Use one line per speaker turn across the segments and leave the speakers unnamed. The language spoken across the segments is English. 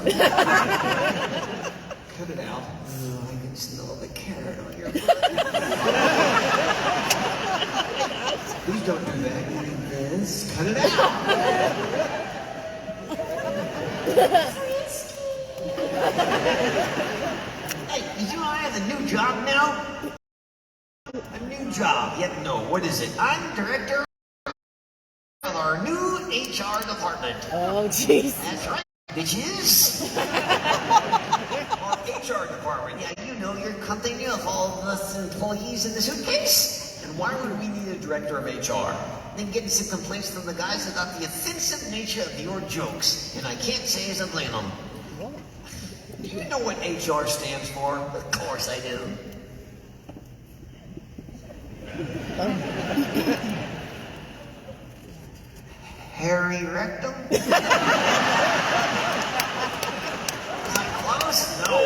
Cut it out. Oh, I can smell the carrot on your butt. Please don't do that. Like this. Cut it out. Hey, did you know I have a new job now? A new job. Yet no, what is it? I'm director of our new HR department.
Oh, jeez.
That's right, bitches. Our HR department. Yeah, you know your company of all of us employees in the suitcase. And why would we need a director of HR? Then getting some complaints from the guys about the offensive nature of your jokes. And I can't say as I blame them. Do you know what HR stands for? Of course I do. Hairy rectum? Was I close? No.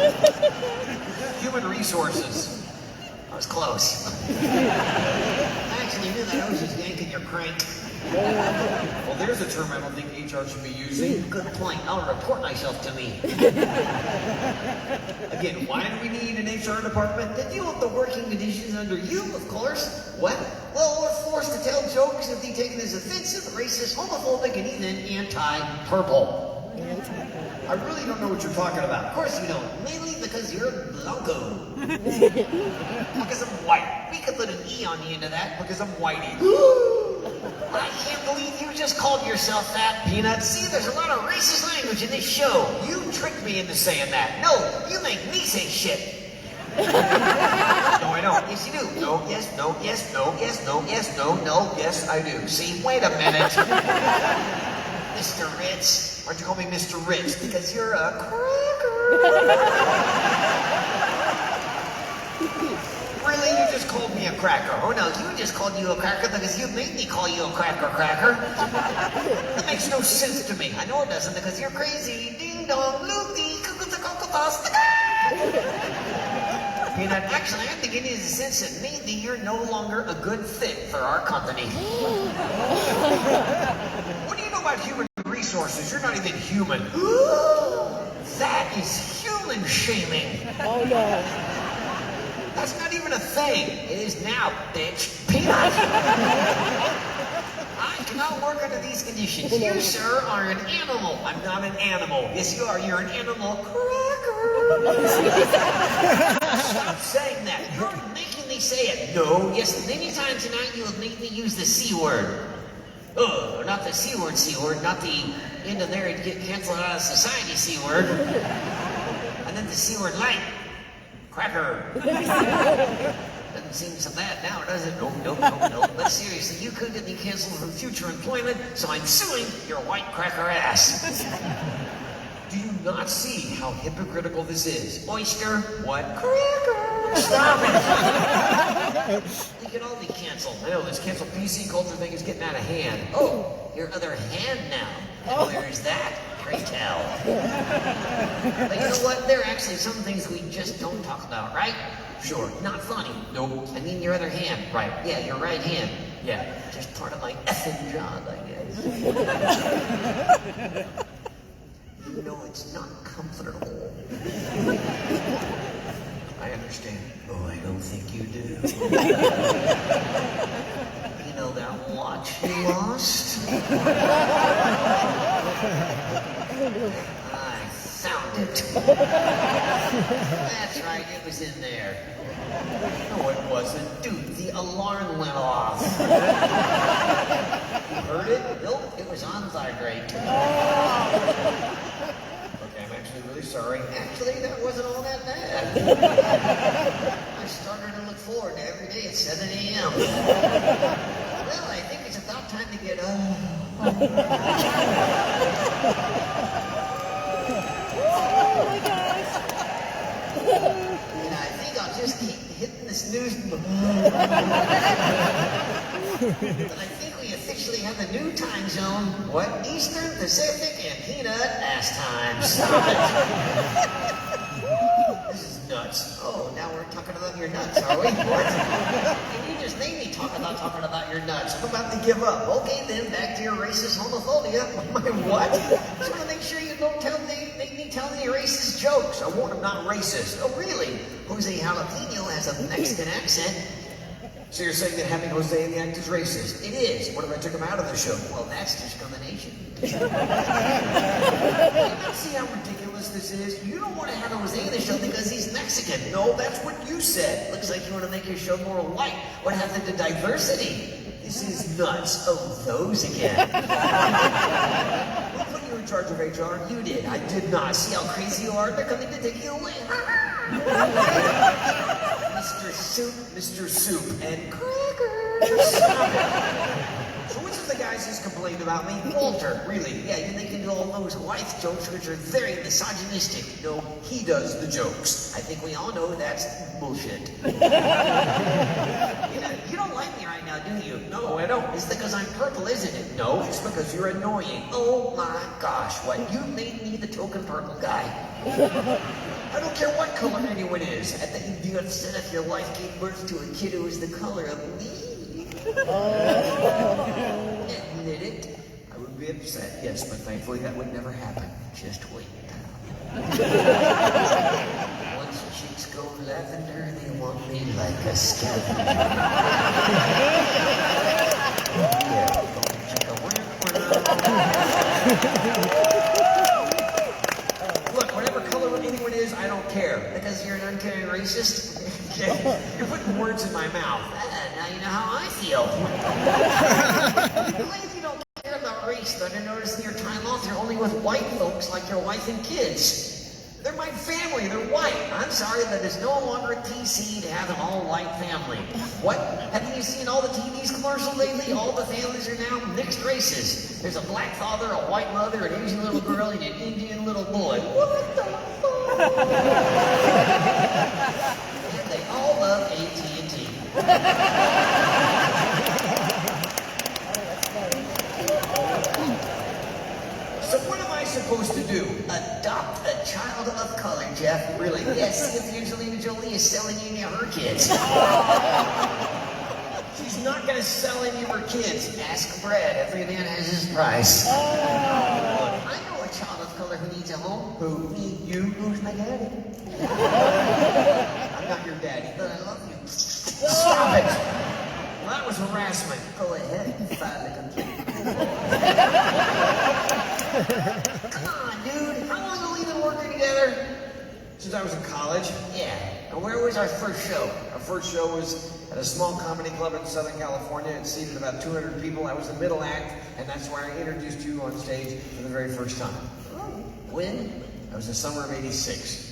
Human resources. I was close. I actually knew that I was just yanking your crank. Well, there's a term I don't think HR should be using. Good point. I'll report myself to me. Again, why do we need an HR department? To deal with the working conditions under you, of course. What? Well, we're forced to tell jokes and be taken as offensive, racist, homophobic, and even anti-purple. I really don't know what you're talking about. Of course you don't. Mainly because you're blanco. Because I'm white. We could put an E on the end of that because I'm whitey. I can't believe you just called yourself that, Peanut. See, there's a lot of racist language in this show. You tricked me into saying that. No, you make me say shit. No, I don't. Yes, you do. No, yes, no, yes, no, yes, no, yes, no, no, yes, I do. See, wait a minute. Mr. Ritz. Why'd you call me Mr. Ritz? Because you're a cracker. Really? You just called me a cracker? Oh no, you just called you a cracker because you made me call you a cracker. That makes no sense to me. I know it doesn't because you're crazy. Ding dong, loopy, Peanut, actually, I'm beginning to sense that maybe you're no longer a good fit for our company. What do you know about human resources? You're not even human. That is human shaming.
Oh, no.
That's not even a thing. It is now, bitch. Peanut. I cannot work under these conditions. You, sir, are an animal. I'm not an animal. Yes, you are. You're an animal cracker. Stop saying that. You're making me say it. No. Yes, many times tonight you have made me use the C word. Oh, not the C word, not the end of there and get canceled out of society C word. And then the C word light. Cracker. Doesn't seem so bad now, does it? No. But seriously, you could get me canceled from future employment, so I'm suing your white cracker ass. Do you not see how hypocritical this is? Oyster, what? Cracker. Stop it. We can all be canceled. I know, this cancel PC culture thing is getting out of hand. Oh, your other hand now. And where is that? Pray tell. But you know what? There are actually some things we just don't talk about, right? Sure, not funny. Nope. I mean your other hand. Right. Yeah, your right hand. Yeah, just part of my effing job, I guess. You know it's not comfortable. I understand. Oh, I don't think you do. You know that watch you lost? I found it. That's right, it was in there. No, it wasn't. Dude, the alarm went off. You heard it? Nope, it was on vibrate. Okay, I'm actually really sorry. Actually, that wasn't all that bad. I started to look forward to every day at 7 a.m. Well, I think it's about time to get
Oh my gosh.
And I think I'll just keep hitting the snooze. But I think we officially have a new time zone. What? Eastern, Pacific, and Peanut ass time. Stop it. This is nuts. Oh, now we're talking about your nuts, are we? What? And you just made me talking about your nuts. I'm about to give up. Okay, then, back to your racist homophobia. My what? Just want to make sure you don't make me tell tell any racist jokes. I warned him not racist. Oh, really? Jose Jalapeno has a Mexican accent. So you're saying that having Jose in the act is racist? It is. What if I took him out of the show? Well, that's discrimination. You see how ridiculous this is? You don't want to have Jose in the show because he's Mexican. No, that's what you said. Looks like you want to make your show more white. What happened to diversity? This is nuts. Oh, those again. Who put you in charge of HR? You did. I did not. See how crazy you are? They're coming to take you away. Mr. Soup, and crackers. So which of the guys has complained about me? Walter, really? Yeah, they can do all those white jokes which are very misogynistic. No, he does the jokes. I think we all know that's bullshit. You don't like me right now, do you? No, I don't. It's because I'm purple, isn't it? No, it's because you're annoying. Oh my gosh, what? You made me the token purple guy. I don't care what color anyone is. I think you'd be upset if your wife gave birth to a kid who was the color of me. Admit it. I would be upset, yes, but thankfully that would never happen. Just wait. Once chicks go lavender, they want me like a scavenger. Yeah, look, whatever color anyone is, I don't care. Because you're an uncaring racist. You're putting words in my mouth. Now you know how I feel. Why if you don't care about race, Thunder, noticing your time off, you're only with white folks like your wife and kids. They're my family, they're white. I'm sorry that it's no longer a TC to have an all-white family. What? Haven't you seen all the TV's commercials lately? All the families are now mixed races. There's a black father, a white mother, an Asian little girl, and an Indian little boy. What the fuck? And they all love AT&T. So what am I supposed to do? Adopt a child of color, Jeff? Really? Yes, see if Angelina Jolie is selling any of her kids. She's not going to sell any of her kids. Ask Brad. Every man has his price. Look, I know a child of color who needs a home. Who? Me? You? Who's my daddy? I'm not your daddy, but I love you. Stop it! Well, that was harassment. Go ahead and file a complaint. Come on, dude. How long have we been working together? Since I was in college. Yeah. And where was our first show? Our first show was at a small comedy club in Southern California. It seated about 200 people. I was the middle act, and that's where I introduced you on stage for the very first time. When? That was the summer of '86.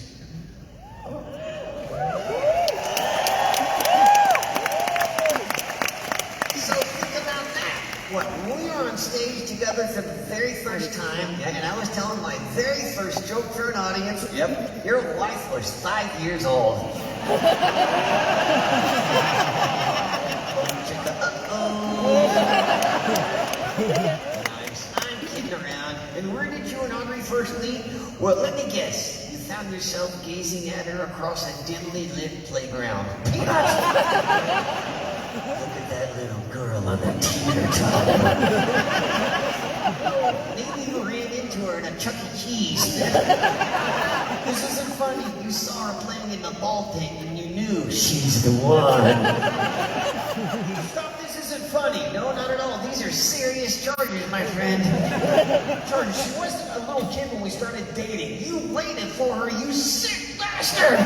What, when we were on stage together for the very first time, and I was telling my very first joke for an audience, yep, your wife was 5 years old. Nice. I'm kidding around. And where did you and Audrey first meet? Well, let me guess. You found yourself gazing at her across a dimly lit playground. Peanuts! Look at that little girl on the teeter-totter. Maybe you ran into her in a Chuck E. Cheese. This isn't funny. You saw her playing in the ball pit and you knew she's the one. Stop, this isn't funny. No, not at all. These are serious charges, my friend. Charges. She wasn't a little kid when we started dating. You waited for her, you sick bastard!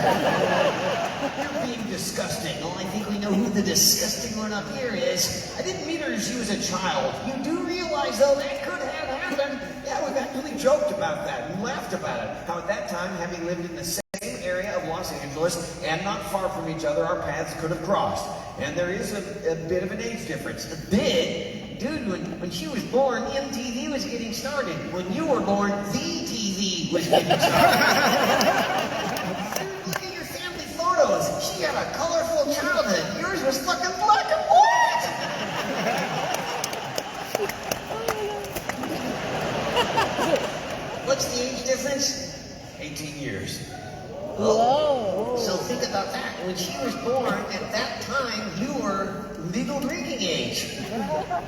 You're being disgusting. Oh, I think we know who the disgusting one up here is. I didn't meet her as she was a child. You do realize, though, that could have happened. Yeah, we've actually joked about that and laughed about it. How at that time, having lived in the same area of Los Angeles and not far from each other, our paths could have crossed. And there is a bit of an age difference. A bit? Dude, when she was born, MTV was getting started. When you were born, VTV was getting started. She had a colorful childhood. Yours was fucking black and white. What's the age difference? 18 years.
Whoa.
So think about that. When she was born, at that time, you were legal drinking age.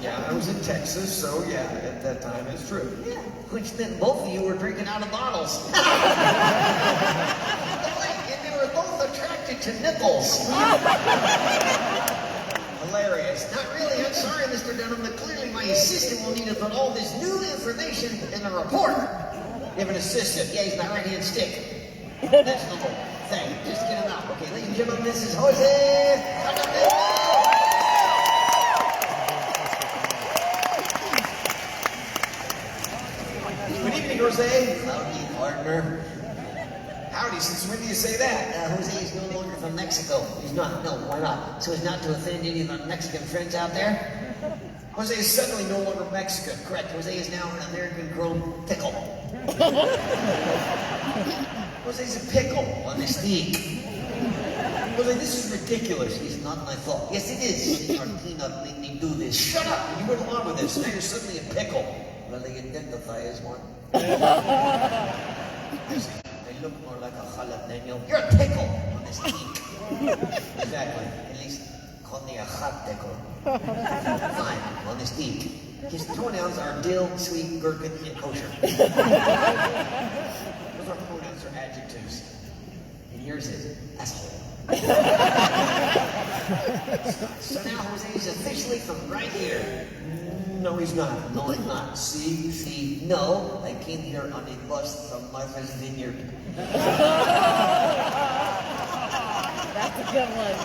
Yeah, I was in Texas, so yeah, at that time it's true.
Yeah. Which then both of you were drinking out of bottles. And they were both attracted to nipples.
Hilarious.
Not really. I'm sorry, Mr. Dunham, but clearly my assistant will need to put all this new information in the report.
You have an assistant.
Yeah, he's my right-hand stick. That's the whole thing. Just get him out. Okay, ladies and gentlemen, this is Jose.
Good evening, Jose.
Howdy, partner.
Howdy, since when do you say that?
Jose is no longer from Mexico. He's not. No, why not? So as not to offend any of our Mexican friends out there.
Jose is suddenly no longer Mexican.
Correct. Jose is now an American-grown pickle.
Jose's a pickle.
On the steak.
Jose, this is ridiculous.
It's not my fault. Yes, it is. Our peanut made me do this.
Shut up! You went along with this. Now you're suddenly a pickle.
Well, they identify as one. They look more like a jalapeno. You're a pickle on the steak.
Exactly.
At least call me a hot pickle. Fine, on the steak. His pronouns are dill, sweet, gherkin, and kosher.
Those are pronouns or adjectives.
And yours is asshole. So now Jose is officially from right here.
No, he's not.
No, I'm not. See, no, I came here on a bus from Martha's Vineyard.
That's a good one.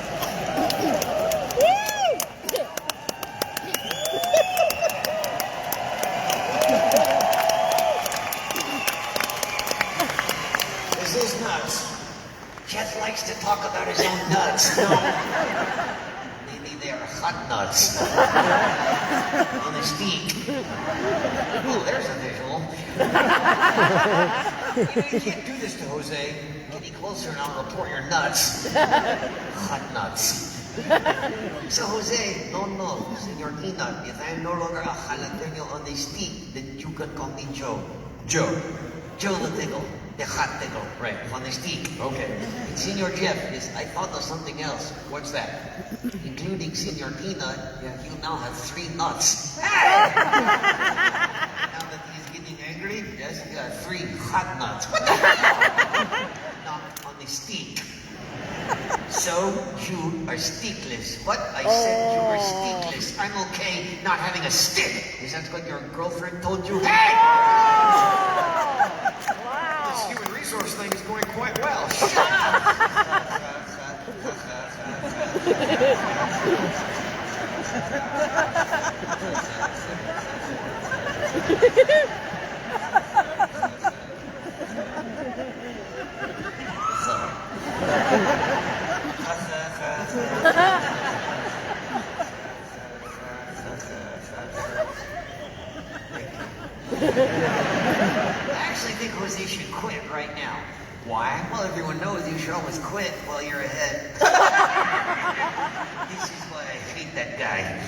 This is nuts. Chet likes to talk about his own nuts. No. Maybe they are hot nuts. On the steak. Oh, there's a visual.
You can't do this to Jose.
Get me closer and I'll report your nuts. Hot nuts. So Jose, no, Senor Peanut, if I am no longer a jalapeno on the steak, then you can call me Joe.
Joe.
Joe the pickle. The hot pickle.
Right.
On the steak.
Okay.
And Senor Jeff, yes, I thought of something else.
What's that?
Including Senor Peanut, you now have 3 nuts. Hey! Now that he's getting angry, yes, you got 3 hot nuts. What the hell? Not on the steak. So you are steakless. What? I said you were steakless. I'm okay not having a stick. Is that what your girlfriend told you? Hey!
This human resource thing is going quite well.
Shut up! I actually think Jose should quit right now. Why? Well, everyone knows you should always quit while you're ahead. This is why I hate that guy.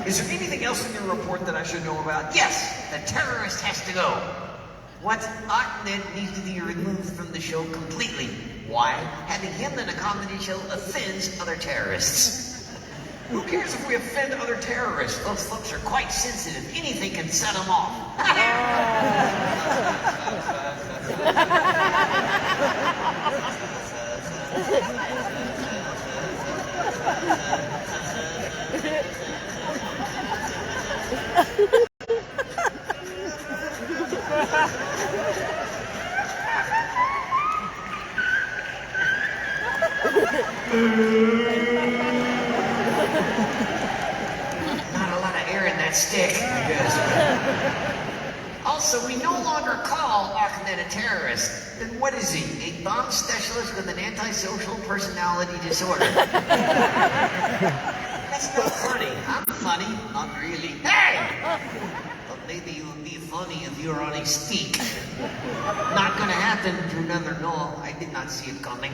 Is there anything else in your report that I should know about?
Yes, the terrorist has to go. What? Ahmed needs to be removed from the show completely. Why? Having him in a comedy show offends other terrorists.
Who cares if we offend other terrorists?
Those folks are quite sensitive. Anything can set them off. Not a lot of air in that stick.
Yes.
Also, we no longer call Ahmed a terrorist.
Then what is he?
A bomb specialist with an antisocial personality disorder. That's not funny. I'm funny. Not really. Hey! But maybe you would be funny if you were on a steak. Not gonna happen. You never know. I did not see it coming.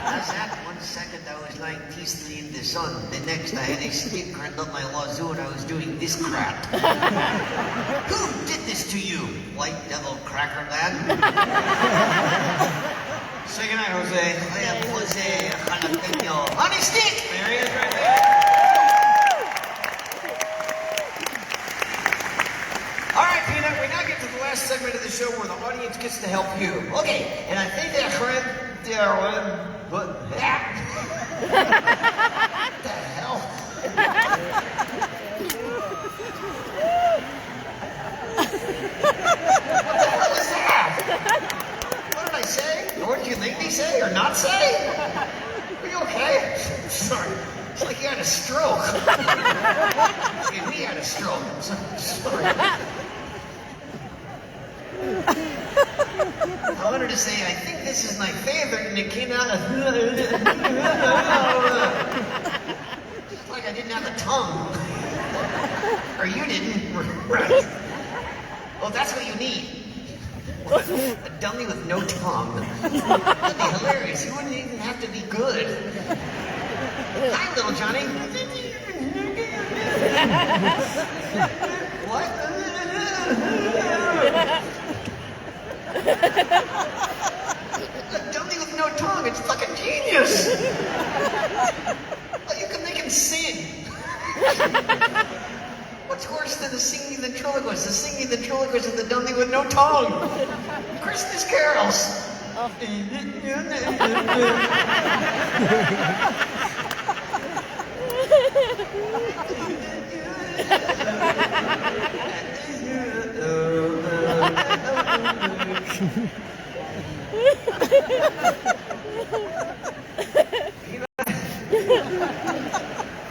How's that? One second, I was lying peacefully in the sun. The next, I had a stick crammed up my wazoo and I was doing this crap. Who did this to you, white devil cracker man? Say goodnight, Jose. I am Jose Jalapeno. Honey stick! There he is right there. All right, Peanut, we now get to the last segment of the show where the audience gets to help you. Okay, and I think that friend, what the hell? What was that? What did I say? What did you think me say or not say? Are you okay? Sorry. It's like you had a stroke. And we had a stroke. Sorry. I wanted to say, I think this is my favorite, and it came out of... It's like I didn't have a tongue. Or you didn't. Right. Well, that's what you need. A dummy with no tongue. That'd be hilarious. You wouldn't even have to be good. Hi, little Johnny. What? A dummy with no tongue. It's fucking genius. Well, you can make him sing. What's worse than the singing ventriloquist? The singing ventriloquist and the dummy with no tongue. Christmas carols. Oh.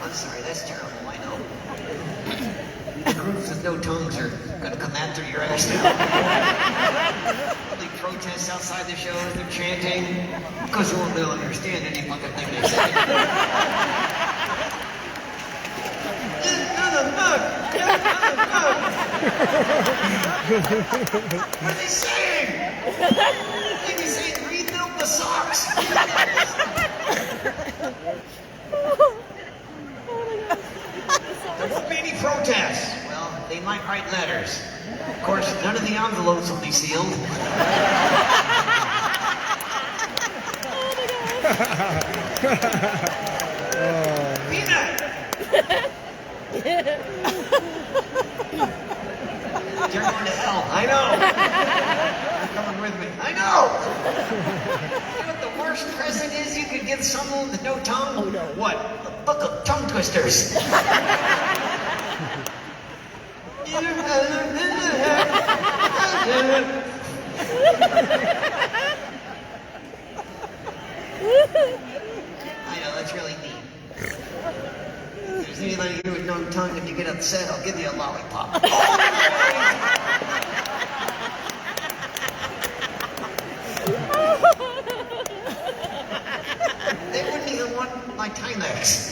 I'm sorry, that's terrible, I know. Groups with no tongues are gonna come after your ass now. Probably protests outside the shows, they're chanting. Because you won't really understand any fucking thing they say. What are they saying? They'd be saying, rebuild the socks. There won't be any protests. Well, they might write letters. Of course, none of the envelopes will be sealed. Peanut! You're going to hell. I know. You're coming with me. I know. You know what the worst present is you could give someone with no tongue?
Oh, no.
What? A book of tongue twisters. I know, that's really neat. If there's anybody here with no tongue and you get upset, I'll give you a lollipop. They wouldn't even want my Timex.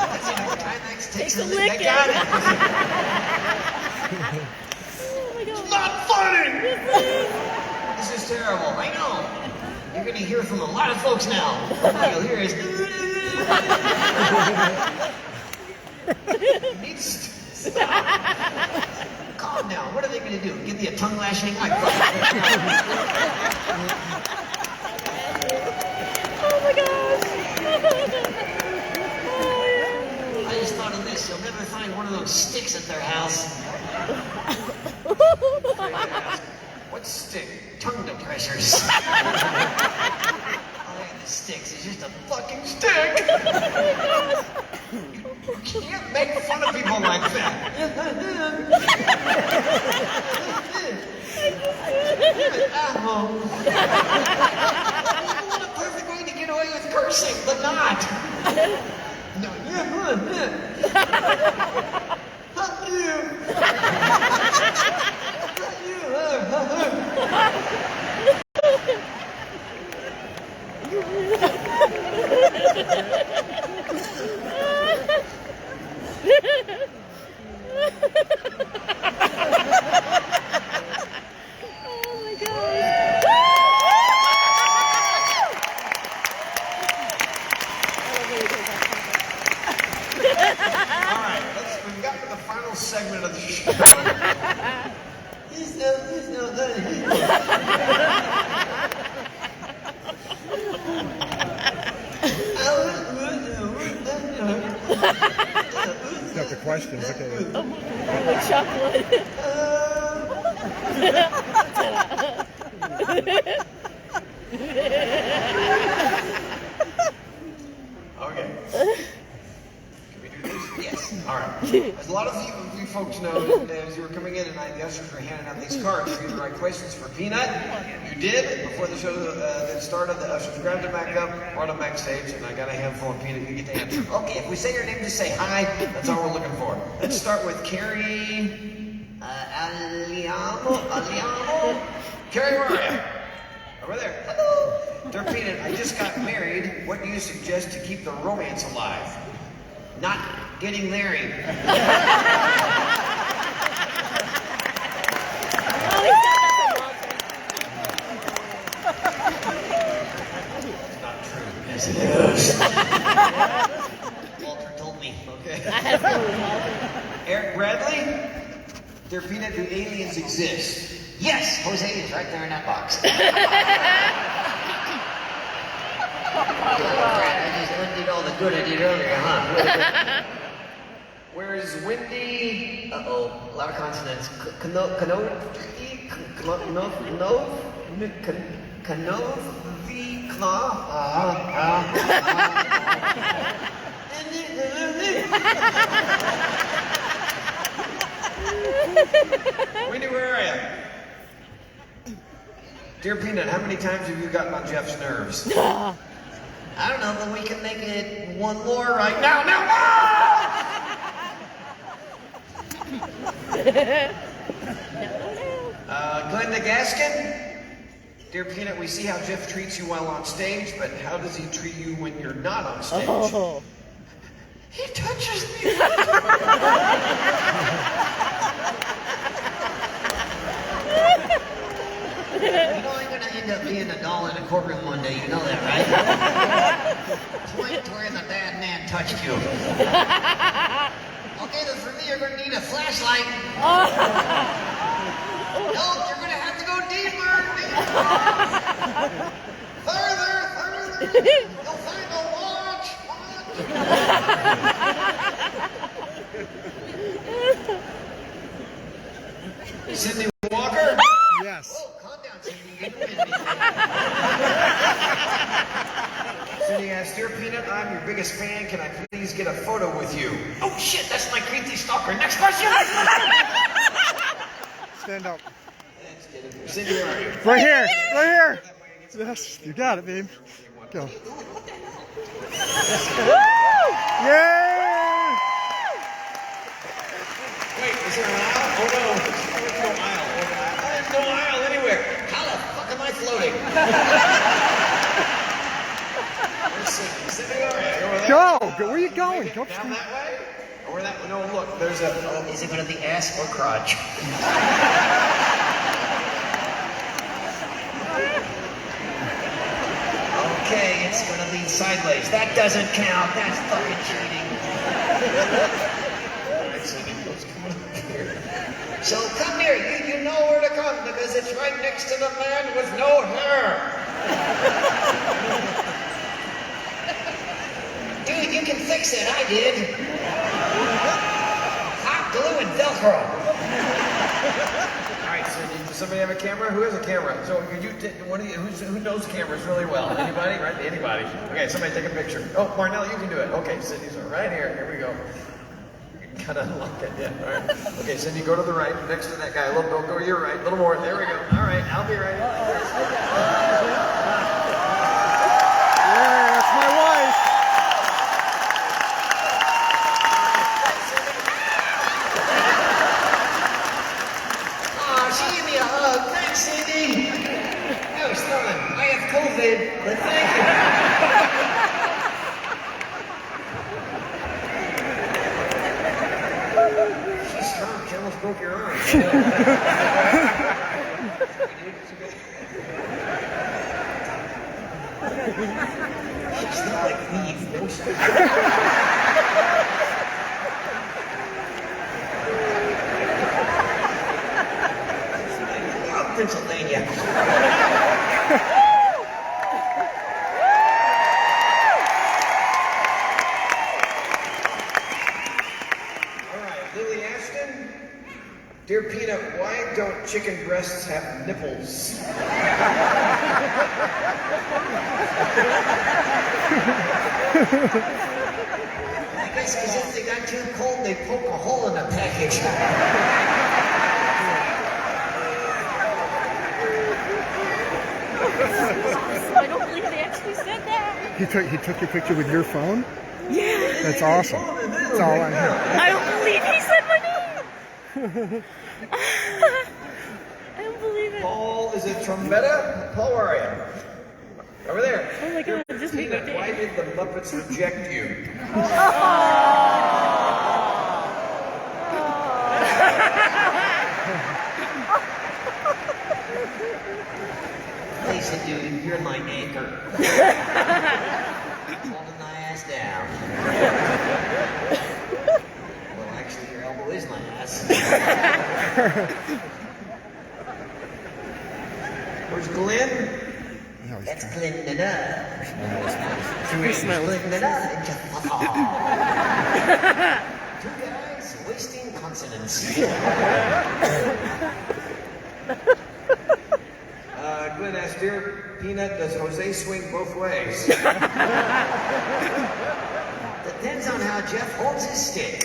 That's it, Timex takes a lick. They got it.
Oh my God.
It's not funny! This is terrible, I know. You're gonna hear from a lot of folks now. All you'll hear is... You need to stop. Calm down. What are they gonna do? Give me a tongue lashing?
Oh my gosh.
I just thought of this. You'll never find one of those sticks at their house. What stick? Tongue depressors. Oh, yeah, the sticks. It's just a fucking stick. You can't make fun of people like that. What a perfect way to get away with cursing, but not. No, fuck you.
Ha ha ha!
tonight, the ushers were handing out these cards for you to write questions for Peanut. You did. Before the show that started, the ushers grabbed him back up, brought him backstage, and I got a handful of Peanut. You get to answer. Okay, if we say your name, just say hi. That's all we're looking for. Let's start with Carrie Aliamo. Carrie, where are you? Over there. Hello. Dear Peanut, I just got married. What do you suggest to keep the romance alive?
Not getting married.
Oh, he's got
Not true.
Yes, it is. Walter told me.
Okay.
that. I had a feeling, Walter.
Eric Bradley? Dear Peanut, do aliens exist?
Yes, Jose is right there in that box. I just undid all the good I did earlier, huh?
Where is Wendy?
Uh-oh, a lot of consonants.
Wendy, where are you? Dear Peanut, how many times have you gotten on Jeff's nerves?
I don't know, but we can make it one more right now.
Glenda Gaskin? Dear Peanut, we see how Jeff treats you while on stage, but how does he treat you when you're not on stage?
Oh.
He touches me.
You know I'm gonna end up being a doll in a courtroom one day, you know that, right? Point to where the bad man touched you. Okay, then for me you're gonna need a flashlight. No, you're gonna have to go deeper. Further. You'll find a watch.
Sydney Walker?
Yes.
Oh, calm down, Cindy. You didn't win anything.
Cindy asks, Dear Peanut, I'm your biggest fan. Can I please get a photo with you?
Oh shit, that's my creepy stalker. Next question.
Stand up.
Cindy, where are you?
Right here. Right here. Yes, you got it, babe. Go. Yay!
Wait, is there an aisle? Oh no, there's no aisle. There's no aisle anywhere.
How the fuck am I floating?
Where's Cindy? Cindy, where are you? Over there?
Go. Go. Where are you going? Go
Down
straight.
that way? Or that way? No, look, there's a...
Is it gonna be ass or crotch? Okay, it's gonna be sideways. That doesn't count. That's fucking cheating.
Alright, Cindy, what's coming up here?
So come here. You know where to come because it's right next to the man with no hair. Dude, you can fix it. I did. Hot glue and Velcro.
Alright, Cindy, does somebody have a camera? Who has a camera? So, could you who knows cameras really well? Anybody? Right? Anybody. Okay, somebody take a picture. Oh, Marnell, you can do it. Okay, Cindy's right here. Here we go. Gotta unlock it, yeah. All right. Okay, Cindy, go to the right, next to that guy. A little, go to your right, a little more. There we go. All right, I'll be right.
Yeah, that's my wife.
Aw, she gave me a hug. Thanks, Cindy. That was fun. I have COVID, but thank you. She's strong. She almost broke your arm. She's not like me, Pennsylvania.
All right, Lily Ashton. Dear Peanut, why don't chicken breasts have nipples?
I guess because if they got too cold, they poke a hole in the package.
He took your picture with your phone?
Yeah.
That's awesome. That's all on him.
I don't believe he said my name. I don't believe it.
Paul, is it Trombetta? Paul, where are you? Over there.
Oh my God, just made my
Peanut, why
day.
did the Muppets reject you?
Face it, dude, you're my anchor. Holding my ass down. Well, actually, your elbow is my ass.
Where's Glenn?
That's Glenn.
Smells.
Two guys wasting consonants.
Glenn asked, dear Peanut, does Jose swing both ways?
Depends on how Jeff holds his stick.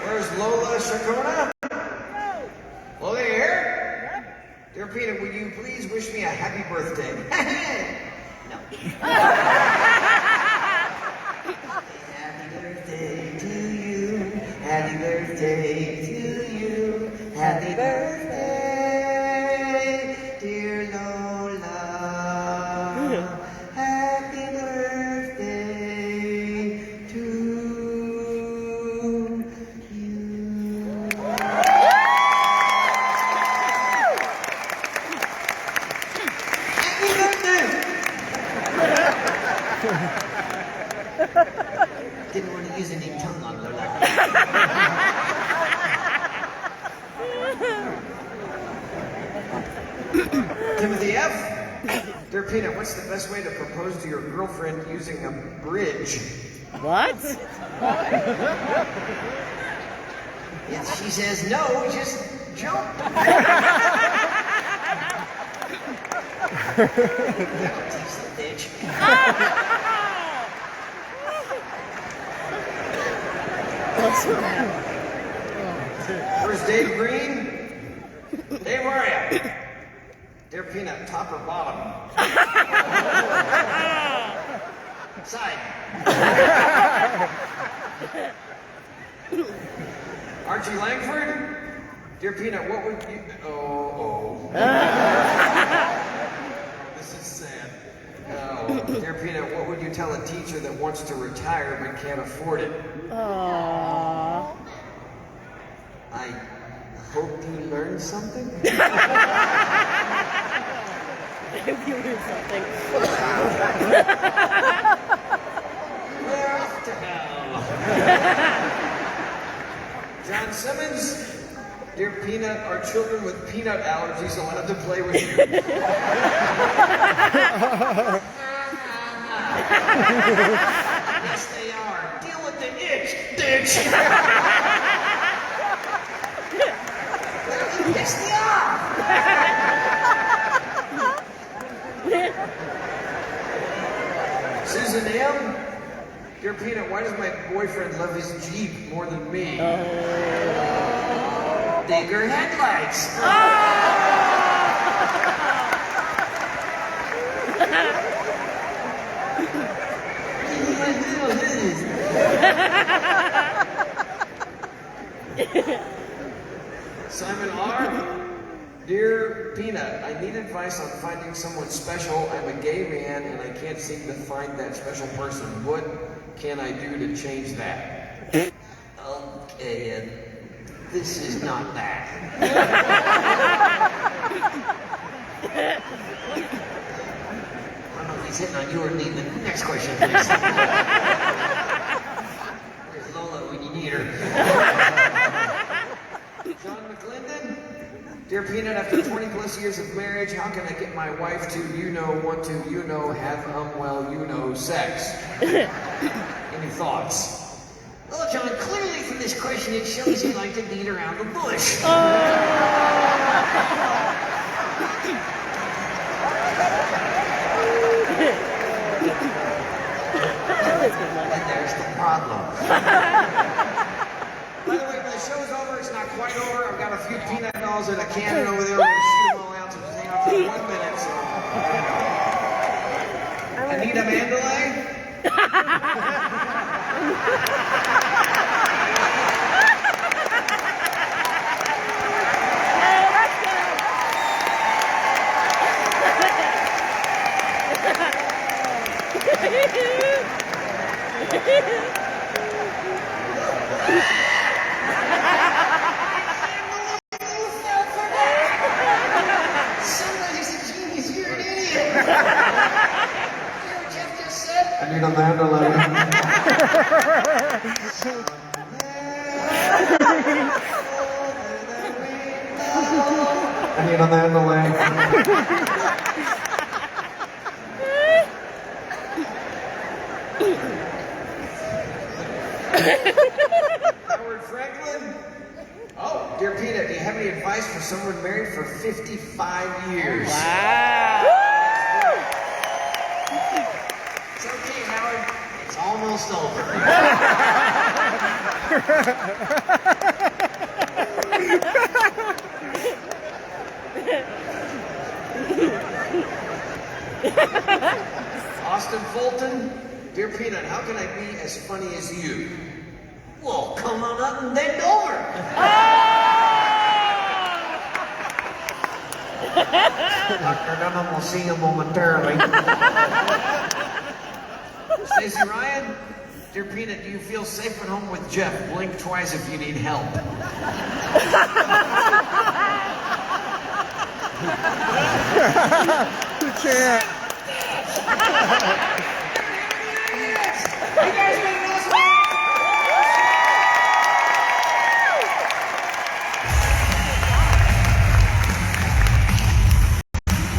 Where's Lola Chacona? Lola, you here? Dear Peanut, will you please wish me a happy birthday?
No. Happy birthday to you. Happy birthday to you. Happy birthday, dear Lola. Happy birthday to you. Happy birthday! Didn't want to use any tongue on Lola.
Timothy F. Dear Peanut, what's the best way to propose to your girlfriend using a bridge?
What?
If she says no, just jump. Teach the bitch.
Where's Dave Green? Dave, where are you? Dear Peanut, top or bottom?
Side.
Archie Langford? Dear Peanut, what would you... Oh. This is sad. Oh. Dear Peanut, what would you tell a teacher that wants to retire but can't afford it?
Aww.
I hope you learned something?
If you do something.
We're off to hell.
John Simmons? Dear Peanut, are children with peanut allergies allowed to play with you?
Yes, they are. Deal with the itch, bitch. Piss me off.
Susan M? Dear Peanut, why does my boyfriend love his Jeep more than me?
Bigger headlights.
Simon R? Dear Peanut, I need advice on finding someone special. I'm a gay man and I can't seem to find that special person. What can I do to change that?
Okay, this is not that. I don't know if he's hitting on you or leaving. Next question, please. Where's Lola when you need her?
John McClendon? Dear Peanut, after 20 plus years of marriage, how can I get my wife to, want to, have, sex? Any thoughts?
Well, John, clearly from this question, it shows you like to beat around the bush. And there's the problem.
By the way, when the show's over, it's quite over. I've got a few peanut dolls in a cannon over there. We're going to shoot them all out. So just hang on for 1 minute. So. Anita Mandalay?
Somebody's a genius. You're an idiot. You hear what Jeff just said?
Anita Mandalay. Anita Mandalay. Howard Franklin? Oh, dear Peanut, do you have any advice for someone married for 55 years?
Wow.
It's okay, Howard. It's almost over.
Austin Fulton? Dear Peanut, how can I be as funny as you?
Well, come on up and bend over.
Dr. Dunham will see you momentarily. Stacey Ryan? Dear Peanut, do you feel safe at home with Jeff? Blink twice if you need help.
You can't.
I got